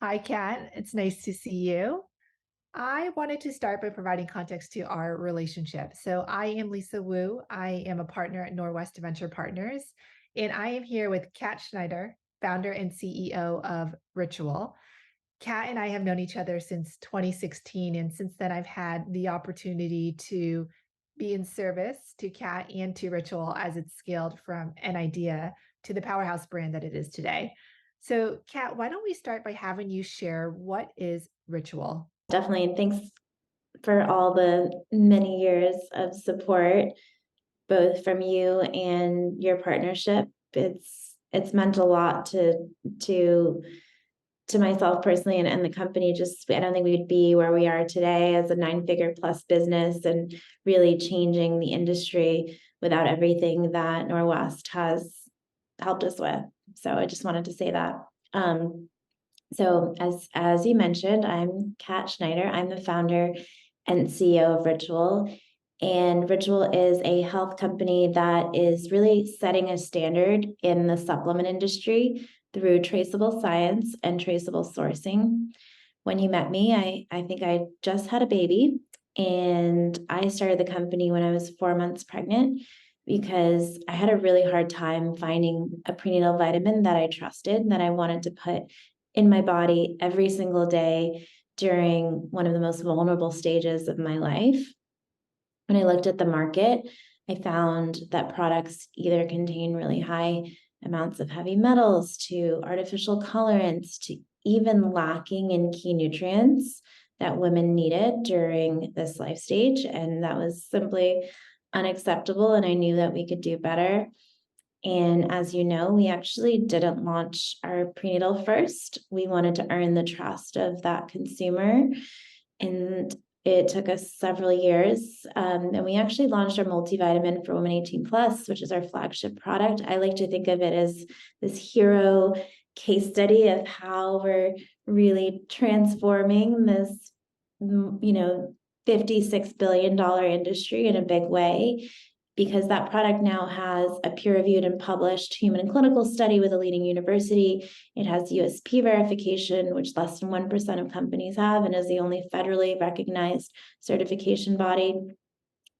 Hi, Kat. It's nice to see you. I wanted to start by providing context to our relationship. So, I am Lisa Wu. I am a partner at Norwest Venture Partners, and I am here with Kat Schneider, founder and CEO of Ritual. Kat and I have known each other since 2016, and since then, I've had the opportunity to be in service to Kat and to Ritual as it's scaled from an idea to the powerhouse brand that it is today. So, Kat, why don't we start by having you share what is Ritual? Definitely. And thanks for all the many years of support, both from you and your partnership. It's meant a lot to to myself personally and the company. Just I don't think we'd be where we are today as a nine-figure plus business and really changing the industry without everything that Norwest has helped us with. So I just wanted to say that. Um, so as you mentioned, I'm Kat Schneider. I'm the founder and CEO of Ritual. And Ritual is a health company that is really setting a standard in the supplement industry through traceable science and traceable sourcing. When you met me, I think I just had a baby, and I started the company when I was 4 months pregnant because I had a really hard time finding a prenatal vitamin that I trusted, that I wanted to put in my body every single day during one of the most vulnerable stages of my life. When I looked at the market, I found that products either contain really high amounts of heavy metals to artificial colorants to even lacking in key nutrients that women needed during this life stage. And that was simply unacceptable. And I knew that we could do better. And as you know, we actually didn't launch our prenatal first. We wanted to earn the trust of that consumer. And it took us several years. And we actually launched our multivitamin for Women 18 Plus, which is our flagship product. I like to think of it as this hero case study of how we're really transforming this, $56 billion industry in a big way, because that product now has a peer-reviewed and published human clinical study with a leading university. It has USP verification, which less than 1% of companies have, and is the only federally recognized certification body,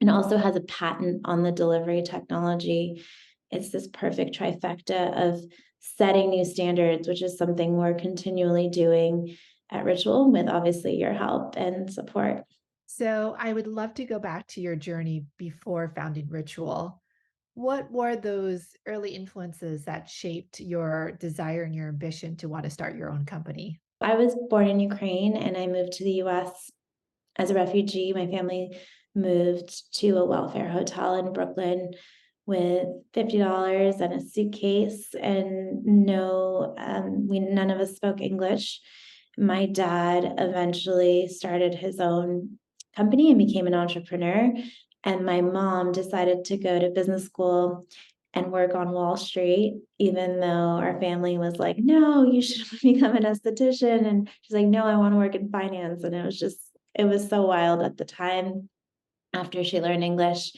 and also has a patent on the delivery technology. It's this perfect trifecta of setting new standards, which is something we're continually doing at Ritual with obviously your help and support. So, I would love to go back to your journey before founding Ritual. What were those early influences that shaped your desire and your ambition to want to start your own company? I was born in Ukraine and I moved to the US as a refugee. My family moved to a welfare hotel in Brooklyn with $50 and a suitcase, and none of us spoke English. My dad eventually started his own company and became an entrepreneur, and my mom decided to go to business school and work on Wall Street, even though our family was like, no, you should become an esthetician. And she's like, no, I want to work in finance. And it was so wild at the time after she learned English.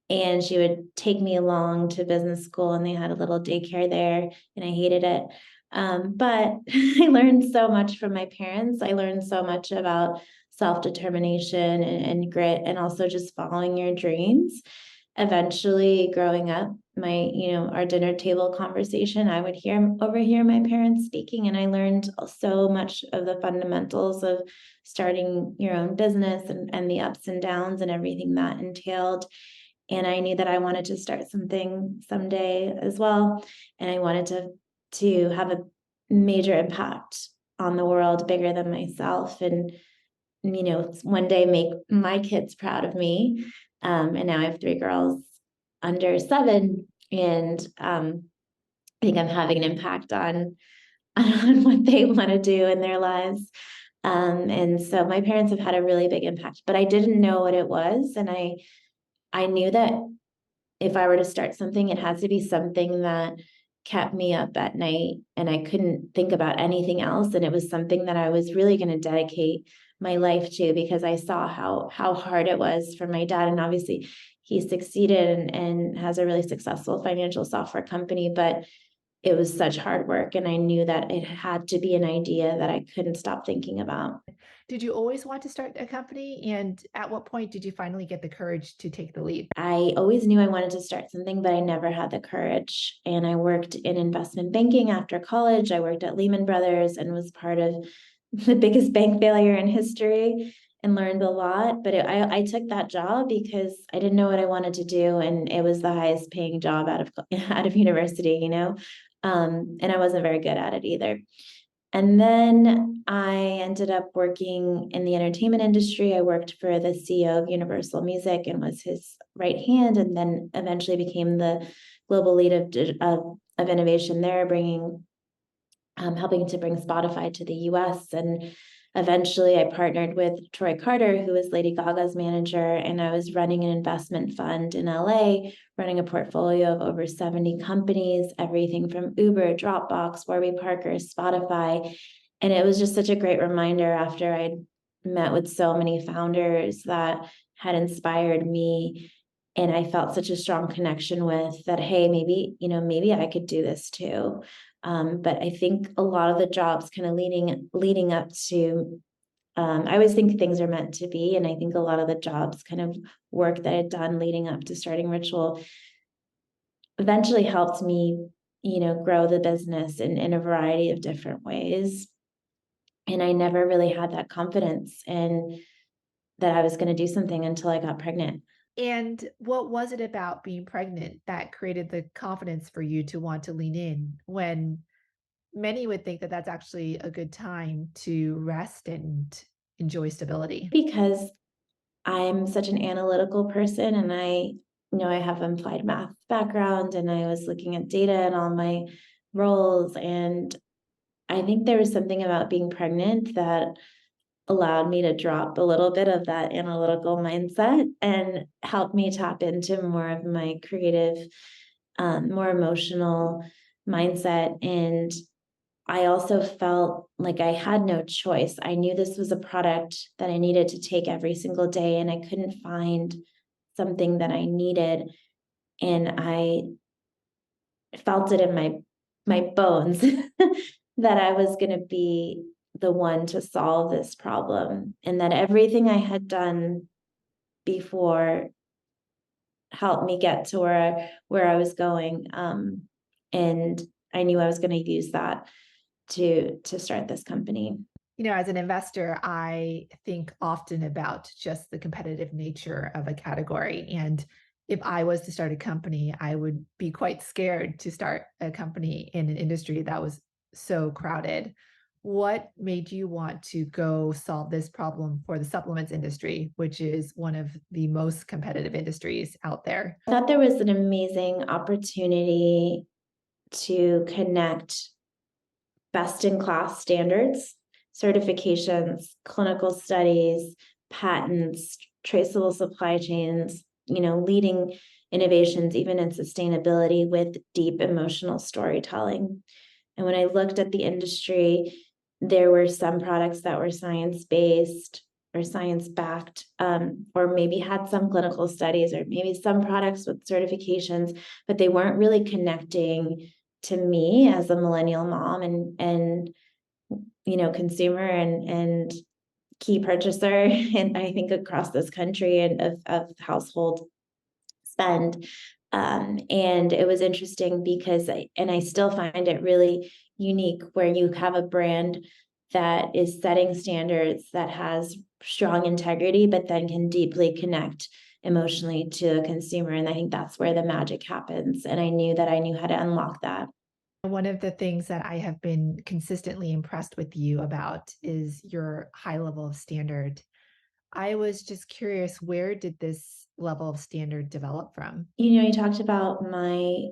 And she would take me along to business school, and they had a little daycare there, and I hated it. But I learned so much from my parents. I learned so much about self determination and grit, and also just following your dreams. Eventually, growing up, our dinner table conversation, I would overhear my parents speaking, and I learned so much of the fundamentals of starting your own business and the ups and downs and everything that entailed. And I knew that I wanted to start something someday as well. And I wanted to have a major impact on the world bigger than myself. And, one day make my kids proud of me. And now I have three girls under 7. And I think I'm having an impact on on what they want to do in their lives. And so my parents have had a really big impact, but I didn't know what it was. And I knew that if I were to start something, it had to be something that kept me up at night and I couldn't think about anything else. And it was something that I was really going to dedicate my life to, because I saw how hard it was for my dad. And obviously he succeeded and has a really successful financial software company, but it was such hard work, and I knew that it had to be an idea that I couldn't stop thinking about. Did you always want to start a company? And at what point did you finally get the courage to take the leap? I always knew I wanted to start something, but I never had the courage. And I worked in investment banking after college. I worked at Lehman Brothers and was part of the biggest bank failure in history and learned a lot. But I took that job because I didn't know what I wanted to do, and it was the highest paying job out of out of university, you know, and I wasn't very good at it either. And then I ended up working in the entertainment industry. I worked for the CEO of Universal Music and was his right hand, and then eventually became the global lead of innovation there, bringing helping to bring Spotify to the US. And eventually I partnered with Troy Carter, who was Lady Gaga's manager, and I was running an investment fund in LA, running a portfolio of over 70 companies, everything from Uber, Dropbox, Warby Parker, Spotify. And it was just such a great reminder after I'd met with so many founders that had inspired me, and I felt such a strong connection with that, hey, maybe, maybe I could do this too. But I think a lot of the jobs kind of leading up to, I always think things are meant to be, and I think a lot of the jobs kind of work that I'd done leading up to starting Ritual eventually helped me, grow the business in a variety of different ways. And I never really had that confidence in that I was going to do something until I got pregnant. And what was it about being pregnant that created the confidence for you to want to lean in when many would think that that's actually a good time to rest and enjoy stability? Because I'm such an analytical person, and I have applied math background, and I was looking at data in all my roles. And I think there was something about being pregnant that allowed me to drop a little bit of that analytical mindset and help me tap into more of my creative, more emotional mindset. And I also felt like I had no choice. I knew this was a product that I needed to take every single day, and I couldn't find something that I needed. And I felt it in my bones that I was going to be the one to solve this problem, and that everything I had done before helped me get to where I was going. And I knew I was going to use that to start this company. As an investor, I think often about just the competitive nature of a category. And if I was to start a company, I would be quite scared to start a company in an industry that was so crowded. What made you want to go solve this problem for the supplements industry, which is one of the most competitive industries out there? I thought there was an amazing opportunity to connect best in class standards, certifications, clinical studies, patents, traceable supply chains, leading innovations, even in sustainability, with deep emotional storytelling. And when I looked at the industry, there were some products that were science based or science backed, or maybe had some clinical studies, or maybe some products with certifications, but they weren't really connecting to me as a millennial mom and consumer and key purchaser, and I think across this country and of household spend. And it was interesting because I still find it really unique where you have a brand that is setting standards, that has strong integrity, but then can deeply connect emotionally to a consumer. And I think that's where the magic happens. And I knew that I knew how to unlock that. One of the things that I have been consistently impressed with you about is your high level of standard. I was just curious, where did this level of standard develop from? You talked about my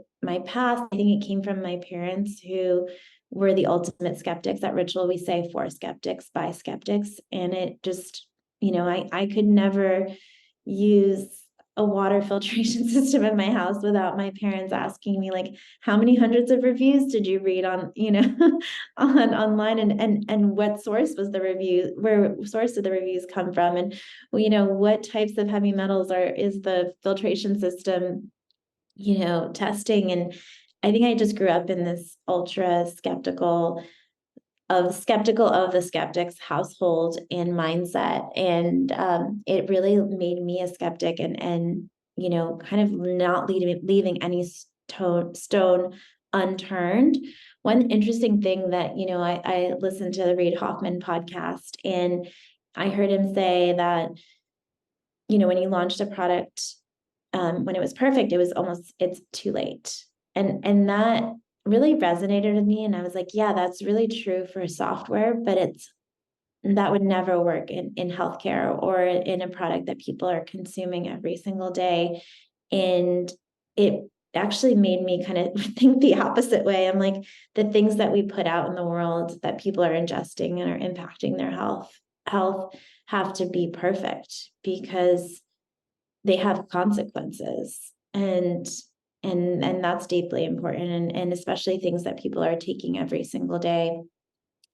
past. I think it came from my parents, who were the ultimate skeptics. At Ritual, we say for skeptics by skeptics. And it just, I could never use a water filtration system in my house without my parents asking me, like, how many hundreds of reviews did you read on, on online, and what source was the review, where source did the reviews come from, and what types of heavy metals is the filtration system testing. I think I just grew up in this ultra skeptical of the skeptics household and mindset. And it really made me a skeptic and kind of not leaving any stone unturned. One interesting thing that, I listened to the Reid Hoffman podcast, and I heard him say that, when he launched a product, when it was perfect, it's too late. And that really resonated with me. And I was like, yeah, that's really true for software, but that would never work in healthcare or in a product that people are consuming every single day. And it actually made me kind of think the opposite way. I'm like, the things that we put out in the world that people are ingesting and are impacting their health have to be perfect, because they have consequences. And that's deeply important, and especially things that people are taking every single day.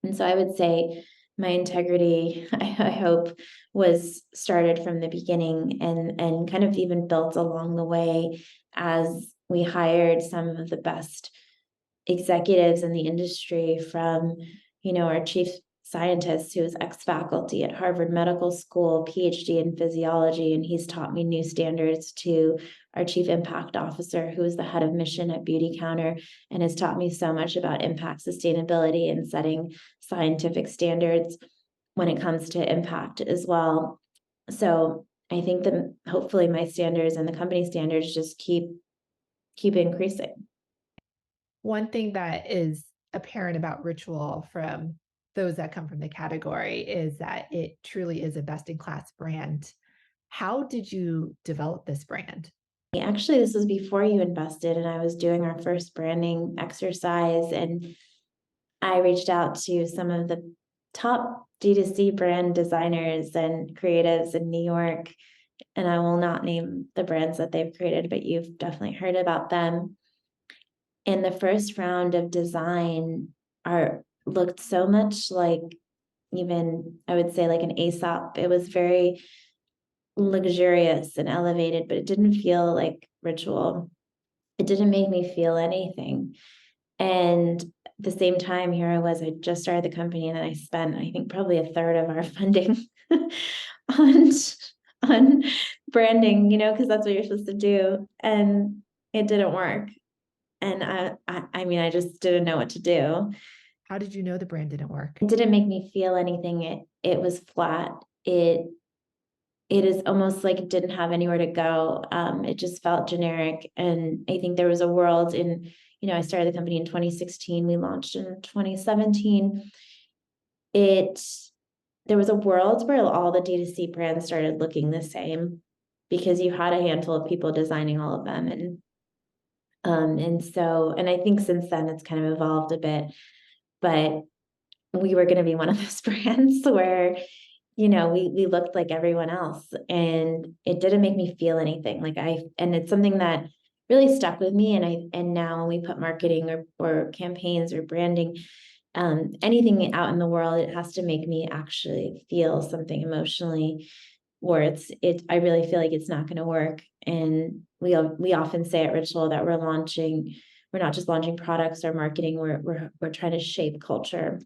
And so I would say my integrity, I hope, was started from the beginning, and kind of even built along the way as we hired some of the best executives in the industry, from, our chief scientist, who is ex-faculty at Harvard Medical School, PhD in physiology, and he's taught me new standards, to our chief impact officer, who is the head of mission at Beautycounter and has taught me so much about impact sustainability and setting scientific standards when it comes to impact as well. So I think that hopefully my standards and the company standards just keep increasing. One thing that is apparent about Ritual from those that come from the category is that it truly is a best in class brand. How did you develop this brand? Actually, this was before you invested, and I was doing our first branding exercise, and I reached out to some of the top D2C brand designers and creatives in New York, and I will not name the brands that they've created, but you've definitely heard about them. And the first round of design looked so much like, even I would say, like an Aesop. It was very luxurious and elevated, but it didn't feel like Ritual. It didn't make me feel anything. And at the same time, here I was, I just started the company, and then I spent, I think, probably a third of our funding on on branding, because that's what you're supposed to do. And it didn't work. And I mean, I just didn't know what to do. How did you know the brand didn't work? It didn't make me feel anything. It was flat. It is almost like it didn't have anywhere to go. It just felt generic. And I think there was a world I started the company in 2016. We launched in 2017. There was a world where all the D2C brands started looking the same, because you had a handful of people designing all of them. And I think since then it's kind of evolved a bit, but we were going to be one of those brands where we looked like everyone else, and it didn't make me feel anything. And it's something that really stuck with me. And now when we put marketing or campaigns or branding, anything out in the world, it has to make me actually feel something emotionally, or I really feel like it's not going to work. And we often say at Ritual that we're not just launching products or marketing, we're trying to shape culture.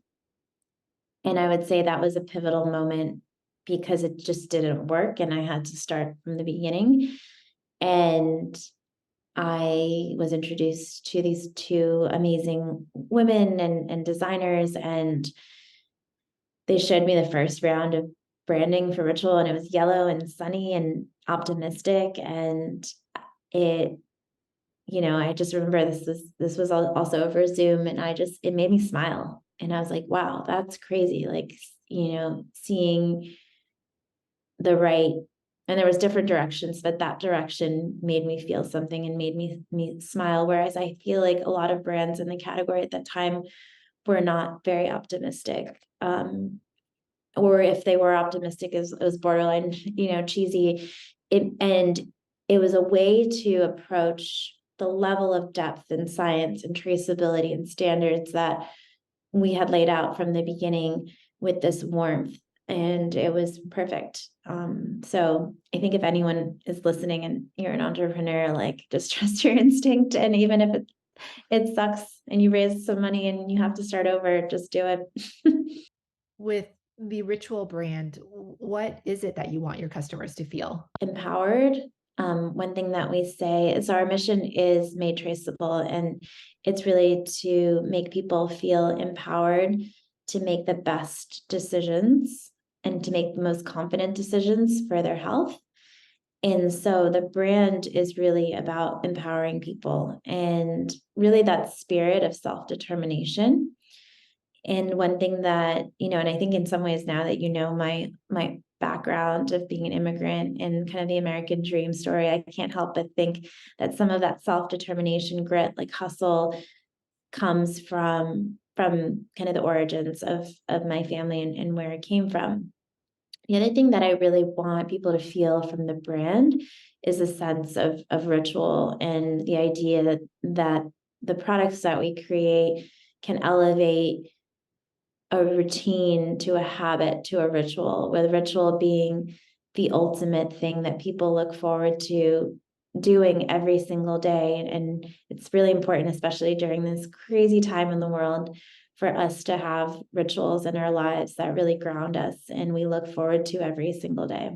And I would say that was a pivotal moment, because it just didn't work, and I had to start from the beginning. And I was introduced to these two amazing women and designers, and they showed me the first round of branding for Ritual, and it was yellow and sunny and optimistic. And it, I just remember this was also over Zoom, and it made me smile. And I was like, wow, that's crazy. Like, seeing the right, and there was different directions, but that direction made me feel something and made me smile. Whereas I feel like a lot of brands in the category at that time were not very optimistic. Or if they were optimistic, it was borderline, cheesy. And it was a way to approach the level of depth and science and traceability and standards that we had laid out from the beginning, with this warmth, and it was perfect. So I think if anyone is listening and you're an entrepreneur, like, just trust your instinct. And even if It sucks, and you raise some money and you have to start over, just do it. With the Ritual brand, what is it that you want your customers to feel? Empowered. One thing that we say is our mission is made traceable, and it's really to make people feel empowered to make the best decisions and to make the most confident decisions for their health. And so the brand is really about empowering people and really that spirit of self determination. And one thing that, and I think in some ways now that my background of being an immigrant and kind of the American dream story, I can't help but think that some of that self-determination, grit, like hustle comes from kind of the origins of my family and where it came from. The other thing that I really want people to feel from the brand is a sense of ritual and the idea that the products that we create can elevate a routine to a habit to a ritual, with ritual being the ultimate thing that people look forward to doing every single day. And it's really important, especially during this crazy time in the world, for us to have rituals in our lives that really ground us and we look forward to every single day.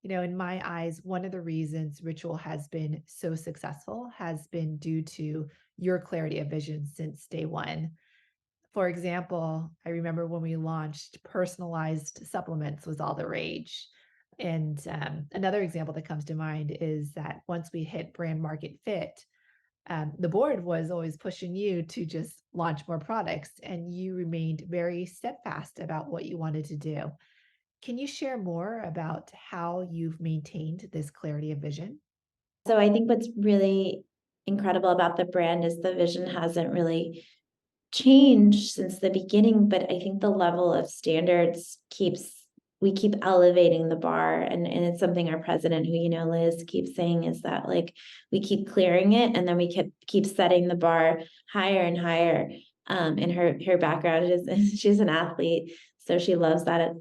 In my eyes, one of the reasons Ritual has been so successful has been due to your clarity of vision since day one. For example, I remember when we launched, personalized supplements was all the rage. And another example that comes to mind is that once we hit brand market fit, the board was always pushing you to just launch more products, and you remained very steadfast about what you wanted to do. Can you share more about how you've maintained this clarity of vision? So I think what's really incredible about the brand is the vision hasn't really changed since the beginning, but I think the level of standards we keep elevating the bar, and it's something our president, who Liz, keeps saying, is that like we keep clearing it and then we keep setting the bar higher and higher. And her background is she's an athlete, so she loves that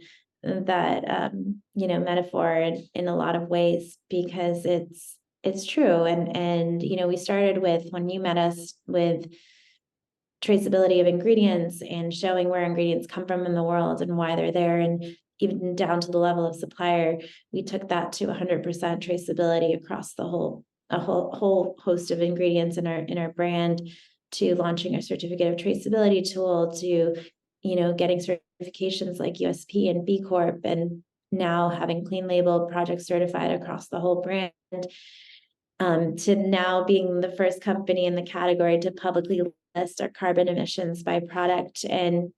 metaphor in a lot of ways, because it's true. And we started with, when you met us, with traceability of ingredients and showing where ingredients come from in the world and why they're there, and even down to the level of supplier. We took that to 100% traceability across the whole host of ingredients in our brand, to launching a certificate of traceability tool, to getting certifications like USP and B Corp, and now having clean label project certified across the whole brand, to now being the first company in the category to publicly list our carbon emissions by product. And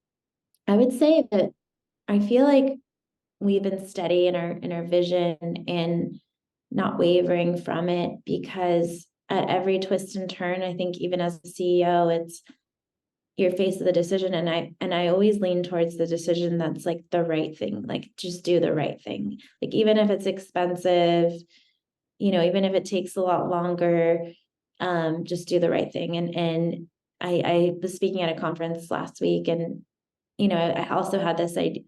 I would say that I feel like we've been steady in our vision and not wavering from it, because at every twist and turn, I think even as a CEO, it's you're faced with a decision, and I always lean towards the decision that's like the right thing, like just do the right thing. Like even if it's expensive, even if it takes a lot longer, just do the right thing. And I was speaking at a conference last week, and I also had this idea,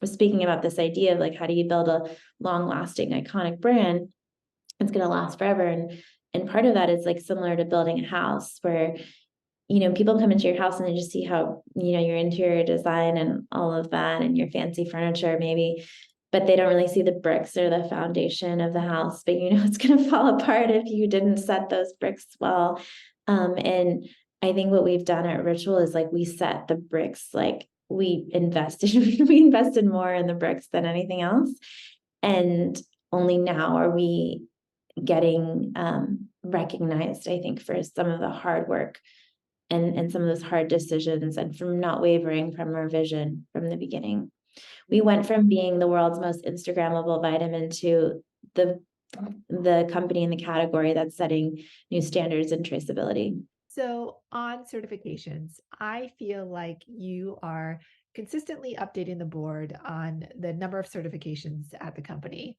was speaking about this idea of like, how do you build a long lasting iconic brand that's going to last forever? And part of that is like similar to building a house, where people come into your house and they just see how, your interior design and all of that and your fancy furniture maybe, but they don't really see the bricks or the foundation of the house. But it's going to fall apart if you didn't set those bricks well. And I think what we've done at Ritual is like we set the bricks, like we invested we invested more in the bricks than anything else. And only now are we getting recognized, I think, for some of the hard work and some of those hard decisions, and from not wavering from our vision from the beginning. We went from being the world's most Instagrammable vitamin to the company in the category that's setting new standards in traceability. So, on certifications, I feel like you are consistently updating the board on the number of certifications at the company.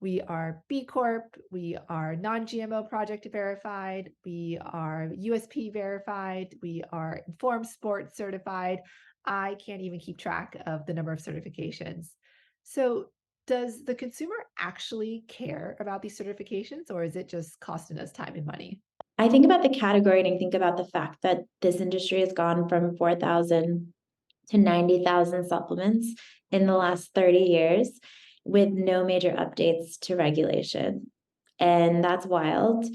We are B Corp, we are non GMO project verified, we are USP verified, we are Informed Sport certified. I can't even keep track of the number of certifications. So, does the consumer actually care about these certifications, or is it just costing us time and money? I think about the category and I think about the fact that this industry has gone from 4,000 to 90,000 supplements in the last 30 years with no major updates to regulation. And that's wild.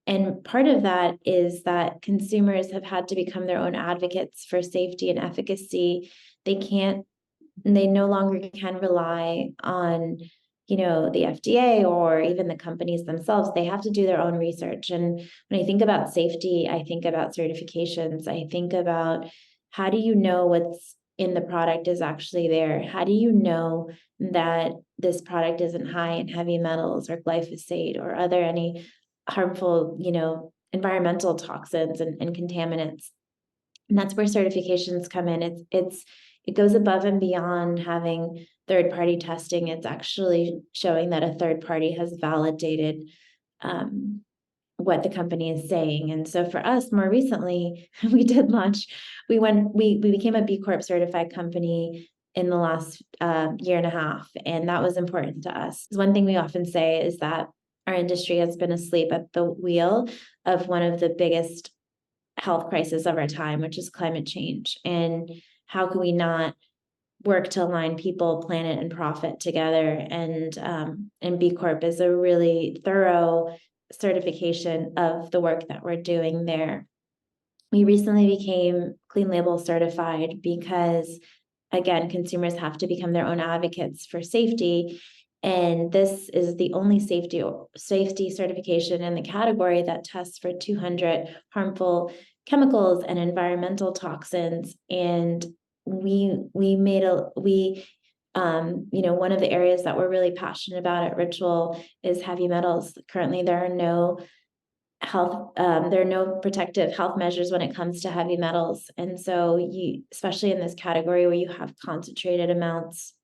And part of that is that consumers have had to become their own advocates for safety and efficacy. They can't, they no longer can rely on, the FDA or even the companies themselves. They have to do their own research. And when I think about safety, I think about certifications. I think about, how do you know what's in the product is actually there? How do you know that this product isn't high in heavy metals or glyphosate or are there any harmful, environmental toxins and contaminants? And that's where certifications come in. It goes above and beyond having third-party testing. It's actually showing that a third party has validated what the company is saying. And so for us, more recently, we did launch, we became a B Corp certified company in the last year and a half. And that was important to us. One thing we often say is that our industry has been asleep at the wheel of one of the biggest health crisis of our time, which is climate change. And how can we not work to align people, planet, and profit together? And B Corp is a really thorough certification of the work that we're doing there. We recently became Clean Label certified because, again, consumers have to become their own advocates for safety. And this is the only safety certification in the category that tests for 200 harmful chemicals and environmental toxins. And one of the areas that we're really passionate about at Ritual is heavy metals. Currently, there are no protective health measures when it comes to heavy metals. And so especially in this category where you have concentrated amounts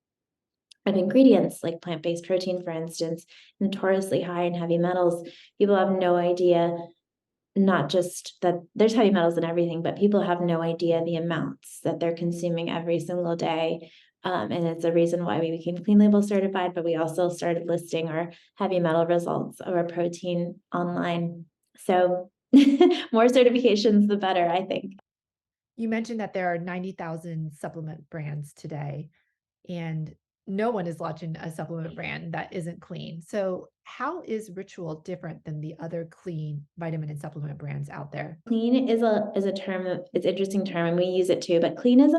of ingredients like plant-based protein, for instance, notoriously high in heavy metals, people have no idea, not just that there's heavy metals in everything, but people have no idea the amounts that they're consuming every single day. And it's a reason why we became Clean Label certified, but we also started listing our heavy metal results of our protein online. So more certifications, the better, I think. You mentioned that there are 90,000 supplement brands today, and no one is launching a supplement brand that isn't clean. So, how is Ritual different than the other clean vitamin and supplement brands out there? Clean is a term, it's an interesting term, and we use it too, but clean is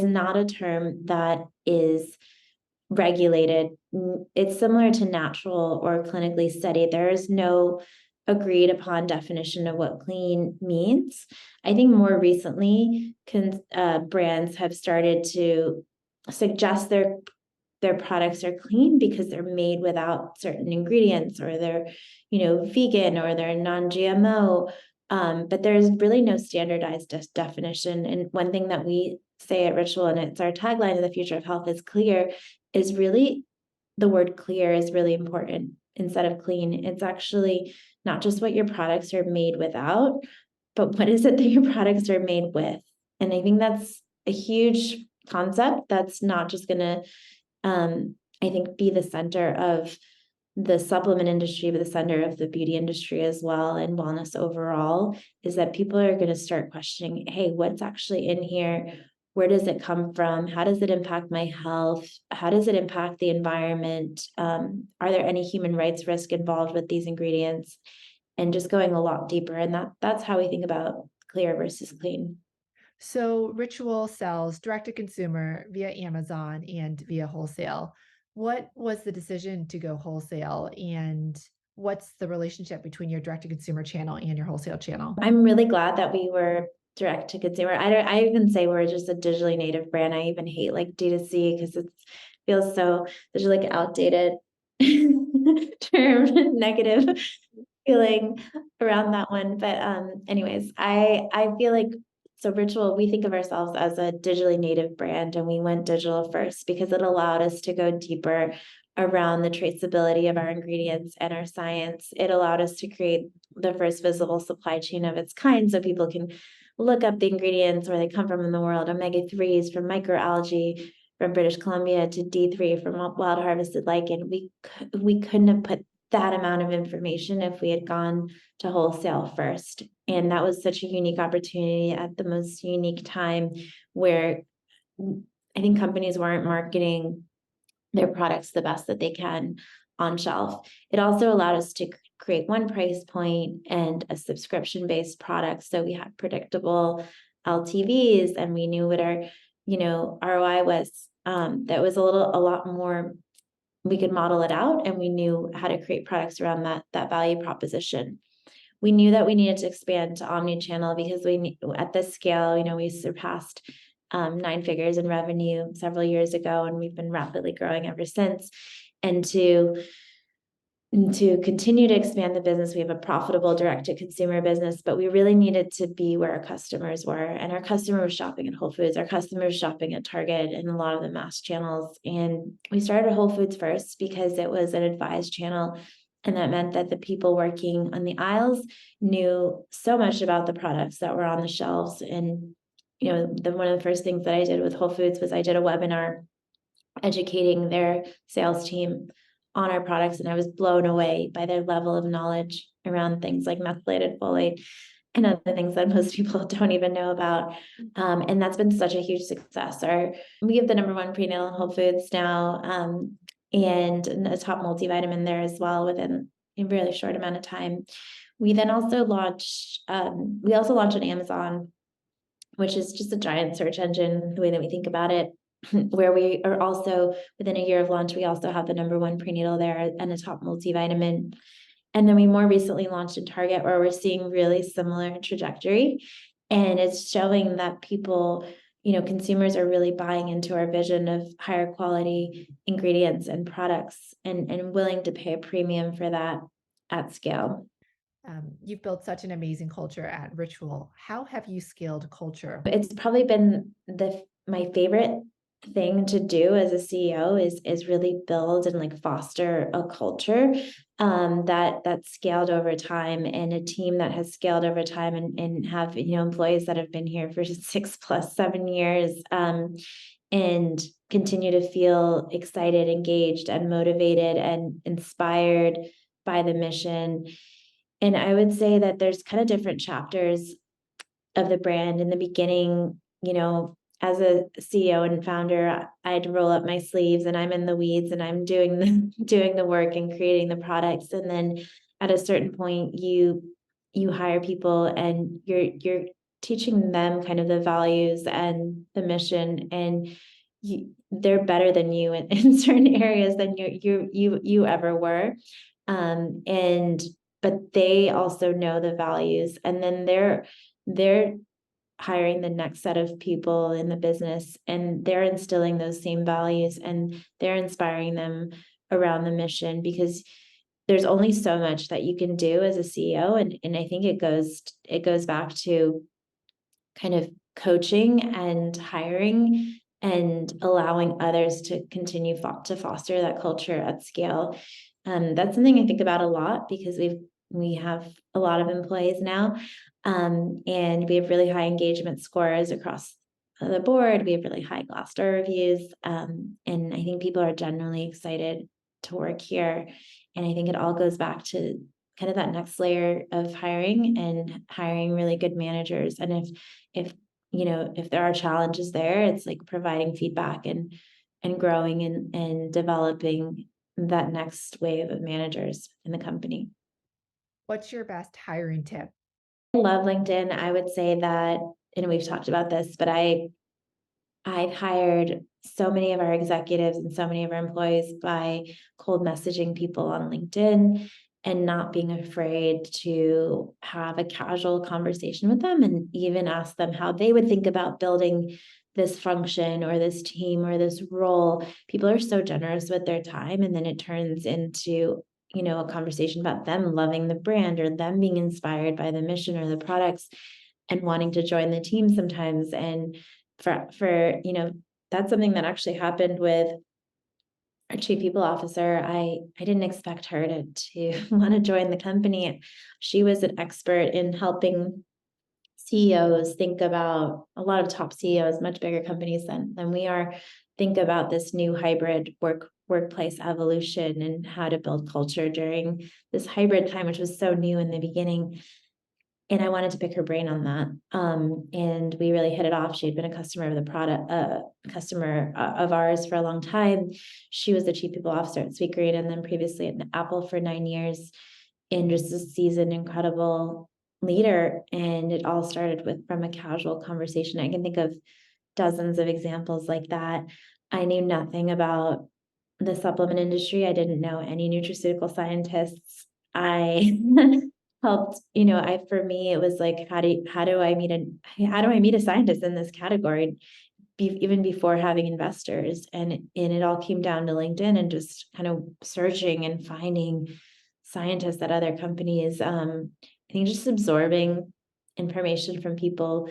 not a term that is regulated. It's similar to natural or clinically studied. There is no agreed upon definition of what clean means. I think more recently, brands have started to suggest their products are clean because they're made without certain ingredients, or they're, vegan, or they're non-GMO. But there's really no standardized definition. And one thing that we say at Ritual, and it's our tagline of the future of health is clear, is really, the word clear is really important instead of clean. It's actually not just what your products are made without, but what is it that your products are made with? And I think that's a huge concept that's not just going to, I think, be the center of the supplement industry, but the center of the beauty industry as well, and wellness overall, is that people are going to start questioning, hey, what's actually in here? Where does it come from? How does it impact my health? How does it impact the environment? Are there any human rights risk involved with these ingredients? And just going a lot deeper. And that's how we think about clear versus clean. So, Ritual sells direct to consumer via Amazon and via wholesale. What was the decision to go wholesale, and what's the relationship between your direct to consumer channel and your wholesale channel? I'm really glad that we were direct to consumer. I even say we're just a digitally native brand. I even hate like D2C because it feels so, there's like outdated term, negative feeling around that one. But anyways, I feel like, so Ritual, we think of ourselves as a digitally native brand, and we went digital first because it allowed us to go deeper around the traceability of our ingredients and our science. It allowed us to create the first visible supply chain of its kind, so people can look up the ingredients where they come from in the world. Omega-3s from microalgae from British Columbia to D3 from wild harvested lichen. We couldn't have put that amount of information if we had gone to wholesale first. And that was such a unique opportunity at the most unique time where I think companies weren't marketing their products the best that they can on shelf. It also allowed us to create one price point and a subscription-based product. So we had predictable LTVs and we knew what our, ROI was. That was a lot more, we could model it out and we knew how to create products around that value proposition. We knew that we needed to expand to omni-channel because at this scale, we surpassed 9 figures in revenue several years ago, and we've been rapidly growing ever since. And to continue to expand the business, we have a profitable direct-to-consumer business, but we really needed to be where our customers were. And our customer was shopping at Whole Foods, our customer was shopping at Target and a lot of the mass channels. And we started at Whole Foods first because it was an advised channel. And that meant that the people working on the aisles knew so much about the products that were on the shelves. And, one of the first things that I did with Whole Foods was I did a webinar educating their sales team on our products. And I was blown away by their level of knowledge around things like methylated folate and other things that most people don't even know about. And that's been such a huge success. We have the #1 prenatal in Whole Foods now, and a top multivitamin there as well within a really short amount of time. We then also launched on Amazon, which is just a giant search engine, the way that we think about it, where we are also, within a year of launch, we also have the #1 prenatal there and a top multivitamin. And then we more recently launched in Target, where we're seeing really similar trajectory. And it's showing that people, consumers are really buying into our vision of higher quality ingredients and products and willing to pay a premium for that at scale. You've built such an amazing culture at Ritual. How have you scaled culture? It's probably been my favorite thing to do as a CEO is really build and like foster a culture that scaled over time, and a team that has scaled over time, and have employees that have been here for 6 plus 7 years, and continue to feel excited, engaged, and motivated and inspired by the mission. And I would say that there's kind of different chapters of the brand. In the beginning, as a CEO and founder, I had to roll up my sleeves and I'm in the weeds and I'm doing the work and creating the products. And then at a certain point, you hire people and you're teaching them kind of the values and the mission, and they're better than you in certain areas than you ever were. But they also know the values, and then they're hiring the next set of people in the business, and they're instilling those same values and they're inspiring them around the mission, because there's only so much that you can do as a CEO. And I think it goes back to kind of coaching and hiring and allowing others to continue to foster that culture at scale. That's something I think about a lot because we have a lot of employees now, and we have really high engagement scores across the board. We have really high Glassdoor reviews, and I think people are generally excited to work here. And I think it all goes back to kind of that next layer of hiring and hiring really good managers. And if there are challenges there, it's like providing feedback and growing and developing that next wave of managers in the company. What's your best hiring tip? I love LinkedIn. I would say that, and we've talked about this, but I've hired so many of our executives and so many of our employees by cold messaging people on LinkedIn and not being afraid to have a casual conversation with them and even ask them how they would think about building this function or this team or this role. People are so generous with their time, and then it turns into a conversation about them loving the brand or them being inspired by the mission or the products and wanting to join the team sometimes. And for that's something that actually happened with our chief people officer. I didn't expect her to want to join the company. She was an expert in helping CEOs think about, a lot of top CEOs, much bigger companies than we are, think about this new hybrid workplace evolution and how to build culture during this hybrid time, which was so new in the beginning. And I wanted to pick her brain on that. And we really hit it off. She had been a customer of the product, customer of ours for a long time. She was the chief people officer at Sweetgreen, and then previously at Apple for 9 years, and just a seasoned, incredible leader. And it all started from a casual conversation. I can think of dozens of examples like that. I knew nothing about the supplement industry. I didn't know any nutraceutical scientists. I helped, for me, it was like, how do I meet a scientist in this category, even before having investors? And it all came down to LinkedIn and just kind of searching and finding scientists at other companies. I think just absorbing information from people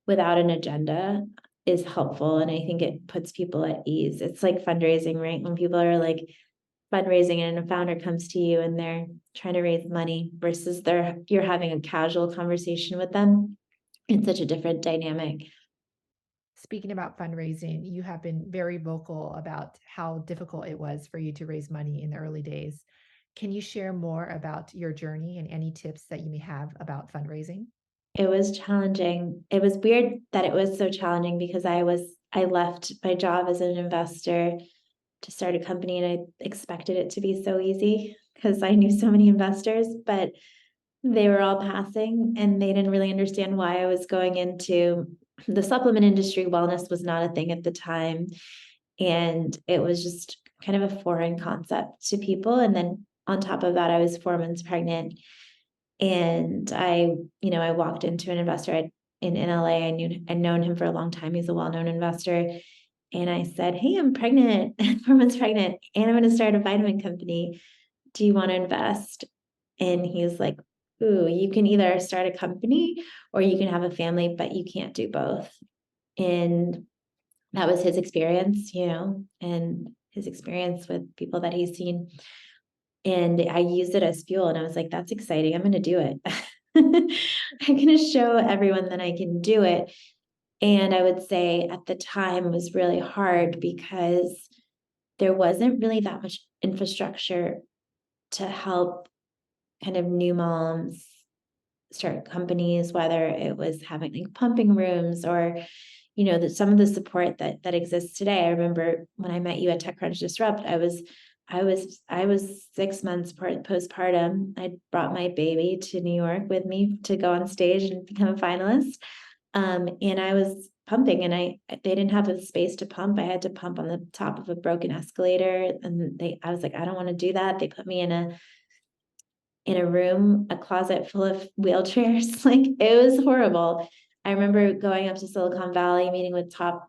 without an agenda is helpful. And I think it puts people at ease. It's like fundraising, right? When people are like fundraising and a founder comes to you and they're trying to raise money versus you're having a casual conversation with them. It's such a different dynamic. Speaking about fundraising, you have been very vocal about how difficult it was for you to raise money in the early days. Can you share more about your journey and any tips that you may have about fundraising? It was challenging. It was weird that it was so challenging because I left my job as an investor to start a company, and I expected it to be so easy because I knew so many investors, but they were all passing and they didn't really understand why I was going into the supplement industry. Wellness was not a thing at the time, and it was just kind of a foreign concept to people. And then on top of that, I was 4 months pregnant, and I walked into an investor in LA. I'd known him for a long time. He's a well-known investor. And I said, "Hey, I'm pregnant, 4 months pregnant, and I'm going to start a vitamin company. Do you want to invest?" And he's like, "Ooh, you can either start a company or you can have a family, but you can't do both." And that was his experience, and his experience with people that he's seen. And I used it as fuel, and I was like, "That's exciting. I'm going to do it." I'm going to show everyone that I can do it. And I would say at the time was really hard because there wasn't really that much infrastructure to help kind of new moms start companies, whether it was having like pumping rooms or, some of the support that exists today. I remember when I met you at TechCrunch Disrupt, I was 6 months postpartum. I brought my baby to New York with me to go on stage and become a finalist. And I was pumping, and they didn't have a space to pump. I had to pump on the top of a broken escalator, and I was like, I don't want to do that. They put me in a room, a closet full of wheelchairs. Like, it was horrible. I remember going up to Silicon Valley, meeting with top,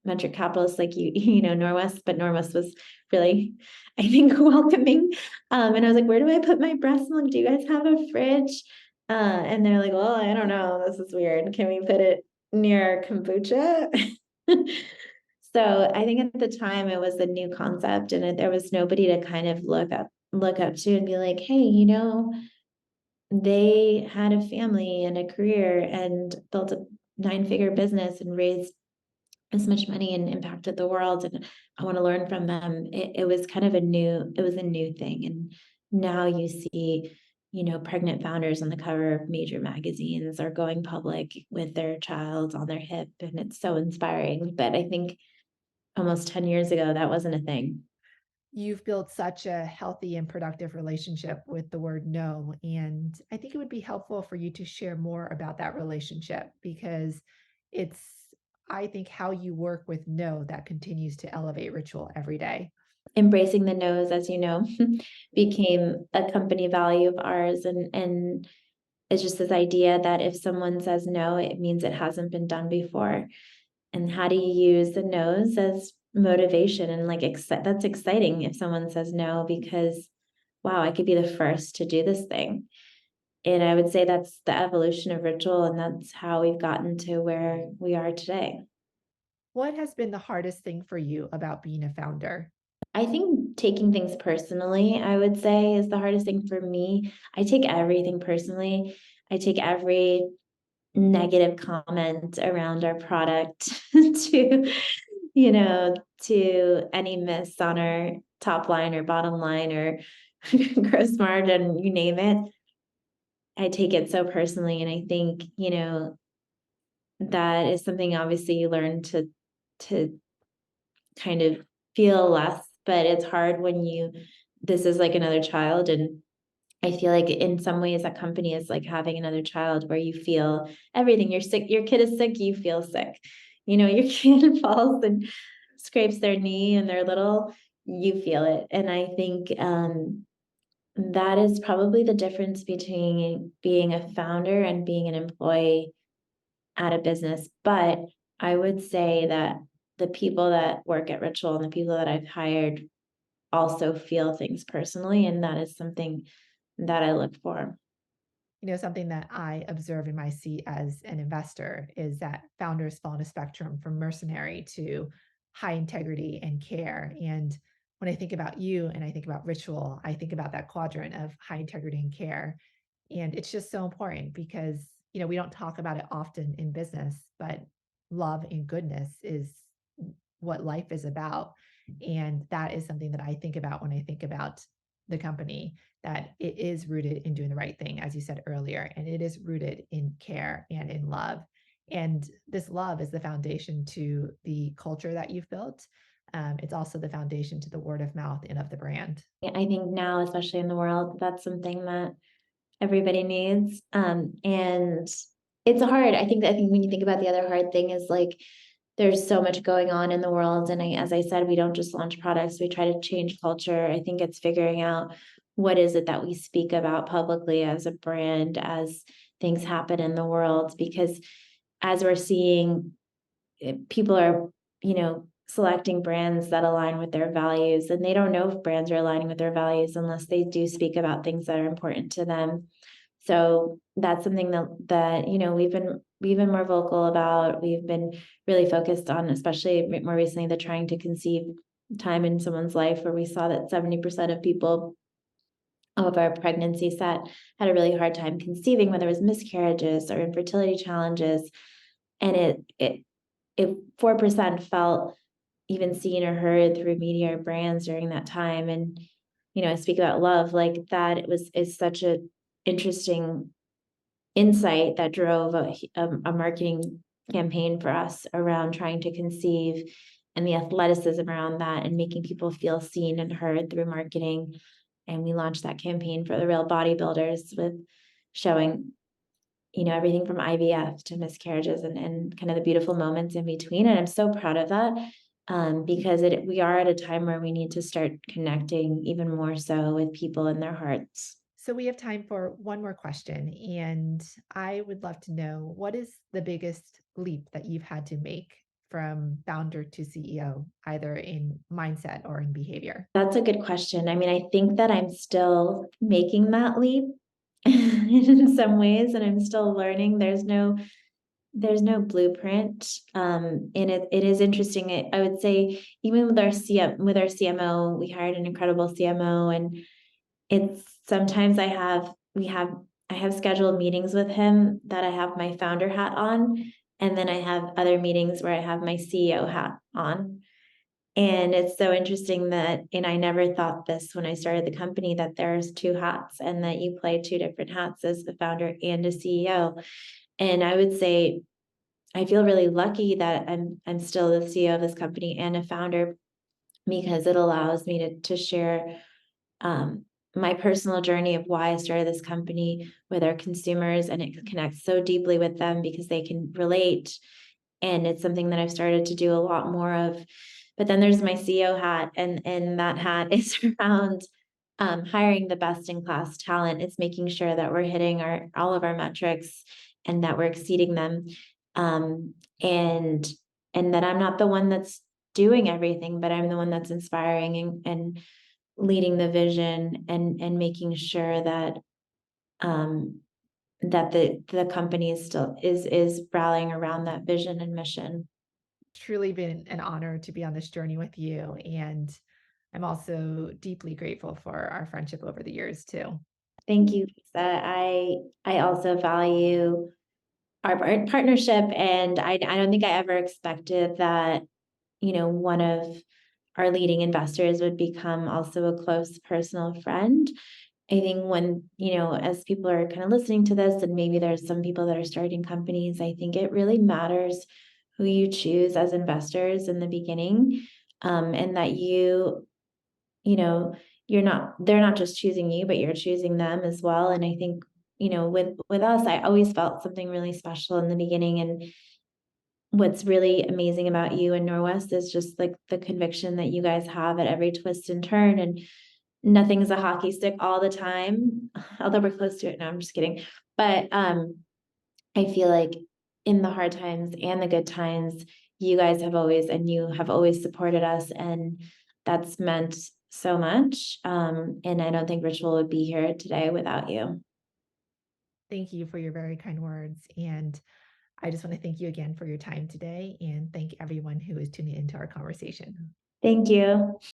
venture capitalists like Norwest, but Norwest was really, I think, welcoming. And I was like, "Where do I put my breast milk? Do you guys have a fridge?" And they're like, "Well, I don't know. This is weird. Can we put it near kombucha?" So I think at the time it was a new concept, and there was nobody to kind of look up to and be like, "Hey, they had a family and a career and built a 9-figure business and raised as much money and impacted the world, and I want to learn from them." It was kind of it was a new thing. And now you see, pregnant founders on the cover of major magazines or going public with their child on their hip, and it's so inspiring. But I think almost 10 years ago, that wasn't a thing. You've built such a healthy and productive relationship with the word no. And I think it would be helpful for you to share more about that relationship because it's, I think, how you work with no that continues to elevate Ritual every day. Embracing the no's, as you know, became a company value of ours. And it's just this idea that if someone says no, it means it hasn't been done before. And how do you use the no's as motivation? And like, that's exciting if someone says no, because wow, I could be the first to do this thing. And I would say that's the evolution of Ritual, and that's how we've gotten to where we are today. What has been the hardest thing for you about being a founder? I think taking things personally, I would say, is the hardest thing for me. I take everything personally. I take every negative comment around our product to, to any miss on our top line or bottom line or gross margin, you name it. I take it so personally, and I think, that is something obviously you learn to kind of feel less, but it's hard when this is like another child, and I feel like in some ways that company is like having another child where you feel everything. You're sick, your kid is sick, you feel sick. Your kid falls and scrapes their knee and they're little, you feel it. And I think that is probably the difference between being a founder and being an employee at a business. But I would say that the people that work at Ritual and the people that I've hired also feel things personally, and that is something that I look for. Something that I observe in my seat as an investor is that founders fall on a spectrum from mercenary to high integrity and care. And when I think about you and I think about Ritual, I think about that quadrant of high integrity and care. And it's just so important because, we don't talk about it often in business, but love and goodness is what life is about. And that is something that I think about when I think about the company, that it is rooted in doing the right thing, as you said earlier, and it is rooted in care and in love. And this love is the foundation to the culture that you've built. It's also the foundation to the word of mouth and of the brand. Yeah, I think now, especially in the world, that's something that everybody needs. And it's hard. I think when you think about the other hard thing is like there's so much going on in the world. And as I said, we don't just launch products, we try to change culture. I think it's figuring out what is it that we speak about publicly as a brand, as things happen in the world, because as we're seeing people are, selecting brands that align with their values, and they don't know if brands are aligning with their values unless they do speak about things that are important to them. So that's something that we've been more vocal about. We've been really focused on, especially more recently, the trying to conceive time in someone's life, where we saw that 70% of people of our pregnancy set had a really hard time conceiving, whether it was miscarriages or infertility challenges. And it 4% felt even seen or heard through media or brands during that time. And, I speak about love like that. Is such a interesting insight that drove a marketing campaign for us around trying to conceive, and the athleticism around that and making people feel seen and heard through marketing. And we launched that campaign for the Real Bodybuilders with showing everything from IVF to miscarriages and kind of the beautiful moments in between. And I'm so proud of that, because we are at a time where we need to start connecting even more so with people in their hearts. So we have time for one more question. And I would love to know, what is the biggest leap that you've had to make from founder to CEO, either in mindset or in behavior? That's a good question. I mean, I think that I'm still making that leap in some ways, and I'm still learning. There's no blueprint. And it is interesting. I would say even with our CMO, we hired an incredible CMO, and it's sometimes I have scheduled meetings with him that I have my founder hat on, and then I have other meetings where I have my CEO hat on. And it's so interesting and I never thought this when I started the company, that there's two hats and that you play two different hats as a founder and a CEO. And I would say I feel really lucky that I'm still the CEO of this company and a founder, because it allows me to share my personal journey of why I started this company with our consumers, and it connects so deeply with them because they can relate. And it's something that I've started to do a lot more of. But then there's my CEO hat, and that hat is around hiring the best in class talent. It's making sure that we're hitting all of our metrics and that we're exceeding them. Um, and and that I'm not the one that's doing everything, but I'm the one that's inspiring and leading the vision, and making sure that um that the company is rallying around that vision and mission. Truly been an honor to be on this journey with you. And I'm also deeply grateful for our friendship over the years, too. Thank you, Lisa. I also value our partnership, and I don't think I ever expected that one of our leading investors would become also a close personal friend. I think when, as people are kind of listening to this, and maybe there's some people that are starting companies, I think it really matters who you choose as investors in the beginning. And that you know, they're not just choosing you, but you're choosing them as well. And I think, with us, I always felt something really special in the beginning. And what's really amazing about you and Norwest is just like the conviction that you guys have at every twist and turn. And nothing's a hockey stick all the time, although we're close to it now. I'm just kidding. But I feel like in the hard times and the good times, you have always supported us, and that's meant so much. And I don't think Ritual would be here today without you. Thank you for your very kind words. And I just want to thank you again for your time today and thank everyone who is tuning into our conversation. Thank you.